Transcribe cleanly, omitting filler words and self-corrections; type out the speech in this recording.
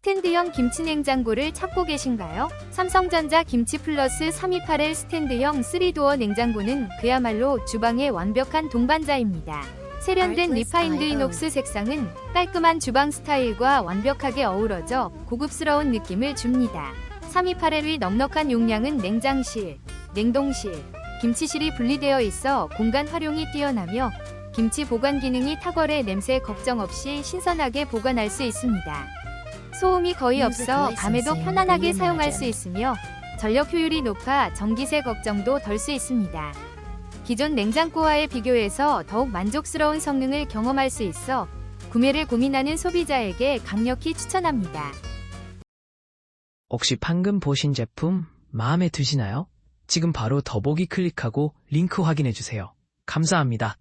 스탠드형 김치 냉장고를 찾고 계신가요? 삼성전자 김치 플러스 328L 스탠드형 3도어 냉장고는 그야말로 주방의 완벽한 동반자입니다. 세련된 리파인드 이녹스 색상은 깔끔한 주방 스타일과 완벽하게 어우러져 고급스러운 느낌을 줍니다. 328L의 넉넉한 용량은 냉장실, 냉동실, 김치실이 분리되어 있어 공간 활용이 뛰어나며 김치 보관 기능이 탁월해 냄새 걱정 없이 신선하게 보관할 수 있습니다. 소음이 거의 없어 밤에도 편안하게 사용할 수 있으며 전력 효율이 높아 전기세 걱정도 덜 수 있습니다. 기존 냉장고와의 비교해서 더욱 만족스러운 성능을 경험할 수 있어 구매를 고민하는 소비자에게 강력히 추천합니다. 혹시 방금 보신 제품 마음에 드시나요? 지금 바로 더보기 클릭하고 링크 확인해주세요. 감사합니다.